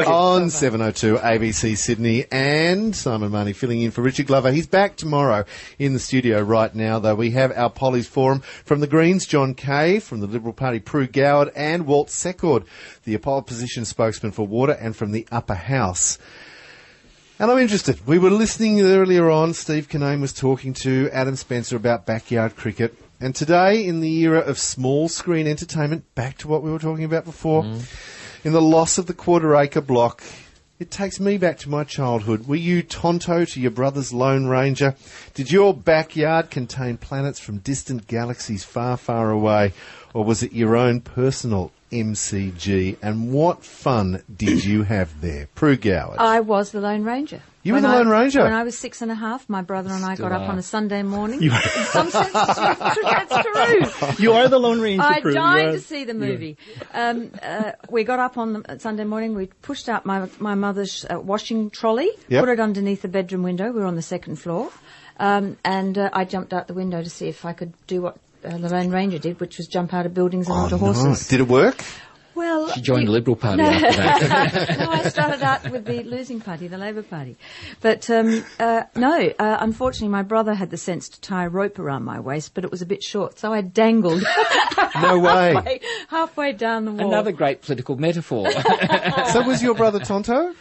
on 702 ABC Sydney, and Simon Marnie filling in for Richard Glover. He's back tomorrow in the studio right now, though. We have our Polly's Forum from the Greens, John Kaye, from the Liberal Party, Prue Goward, and Walt Secord, the opposition spokesman for Water, and from the Upper House. And I'm interested. We were listening earlier on, Steve Kinane was talking to Adam Spencer about backyard cricket. And today, in the era of small screen entertainment, back to what we were talking about before, in the loss of the quarter-acre block, it takes me back to my childhood. Were you Tonto to your brother's Lone Ranger? Did your backyard contain planets from distant galaxies far, far away? Or was it your own personal MCG? And what fun did you have there? Prue Goward. I was the Lone Ranger. You were the Lone Ranger? When I was 6.5, my brother and I got up on a Sunday morning. In some sense, that's true. You are the Lone Ranger, I Prue. died to see the movie. We got up on the Sunday morning. We pushed out my mother's washing trolley, put it underneath the bedroom window. We were on the second floor. And I jumped out the window to see if I could do what the Lone Ranger did, which was jump out of buildings and onto horses. Nice. Did it work? Well, she joined the Liberal Party after that. No, I started out with the losing party, the Labor Party. But unfortunately, my brother had the sense to tie a rope around my waist, but it was a bit short, so I dangled. No way. Halfway down the wall. Another great political metaphor. So was your brother Tonto?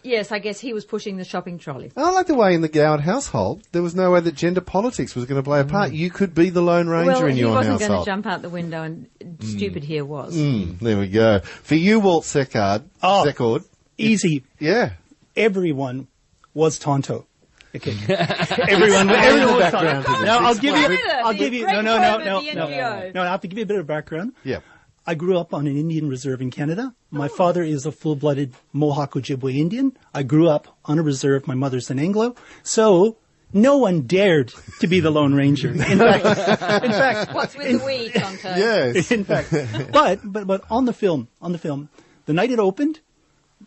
Yes, I guess he was pushing the shopping trolley. I like the way in the Goward household, there was no way that gender politics was going to play a part. You could be the Lone Ranger in your household. Well, he wasn't going to jump out the window, and stupid here was. There we go. For you, Walt Secord. Secord. Easy. Yeah. Everyone was Tonto. Okay. Everyone was Tonto. Now, I'll give you, no, I have to give you a bit of background. Yeah. I grew up on an Indian reserve in Canada. My father is a full-blooded Mohawk Ojibwe Indian. I grew up on a reserve. My mother's an Anglo. So no one dared to be the Lone Ranger. In fact, what's with the we, Tonto? Yes. In fact, but on the film, the night it opened,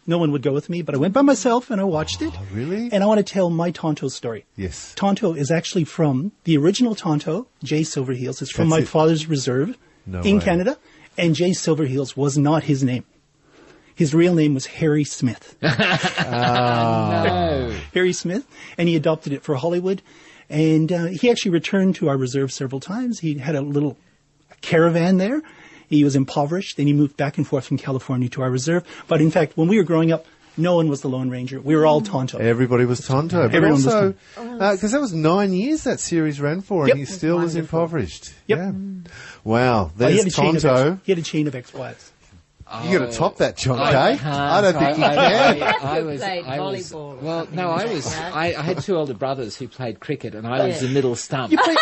no one would go with me, but I went by myself and I watched it. Oh, really? And I want to tell my Tonto story. Yes. Tonto is actually from the original Tonto, Jay Silverheels. It's from my father's reserve in Canada. And Jay Silverheels was not his name. His real name was Harry Smith. No. Harry Smith. And he adopted it for Hollywood. And he actually returned to our reserve several times. He had a little caravan there. He was impoverished. Then he moved back and forth from California to our reserve. But in fact, when we were growing up, no one was the Lone Ranger. We were all Tonto. Everybody was Tonto. But Everyone also, was because that was 9 years that series ran for, and he still was impoverished. Yep. Yeah. Wow. There's Tonto. He had a chain of ex-wives. You got to top that, John Kaye. I don't think you can. I had two older brothers who played cricket, and I was the middle stump. Thank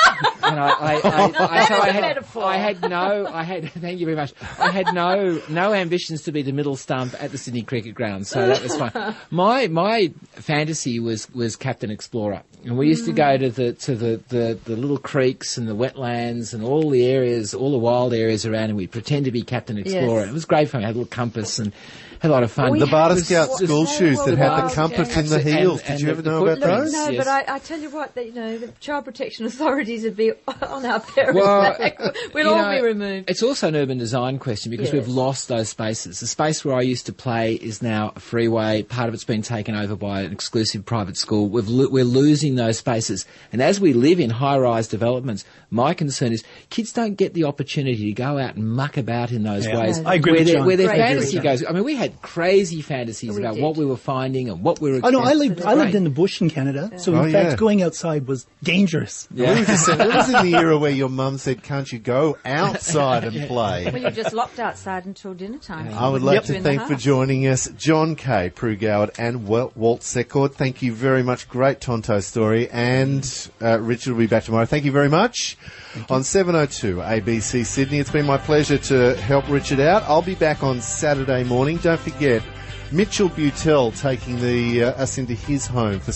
you very much. I had no ambitions to be the middle stump at the Sydney Cricket Ground, so that was fine. My fantasy was Captain Explorer, and we used to go to the little creeks and the wetlands and all the areas, all the wild areas around, and we'd pretend to be Captain Explorer. Yes. It was great fun. I had a little compass and had a lot of fun. The Barter Scout school shoes that had the compass in the heels. Did you ever know about those? No, yes. but I tell you what, the child protection authorities would be on our parents' back. We'll all be removed. It's also an urban design question because we've lost those spaces. The space where I used to play is now a freeway. Part of it's been taken over by an exclusive private school. We're losing those spaces. And as we live in high-rise developments, my concern is kids don't get the opportunity to go out and muck about in those ways. I agree with John. Where their fantasy goes. I mean, we had crazy fantasies about what we were finding and what we were. I lived in the bush in Canada, so in fact going outside was dangerous. Yeah. It was in the era where your mum said, "Can't you go outside and play?" Well, you're just locked outside until dinner time. I would like to thank for joining us John Kaye, Prue Goward, and Walt Secord. Thank you very much. Great Tonto story, and Richard will be back tomorrow. Thank you very much. On 702 ABC Sydney. It's been my pleasure to help Richard out. I'll be back on Saturday morning. Don't forget, Mitchell Butel taking us into his home for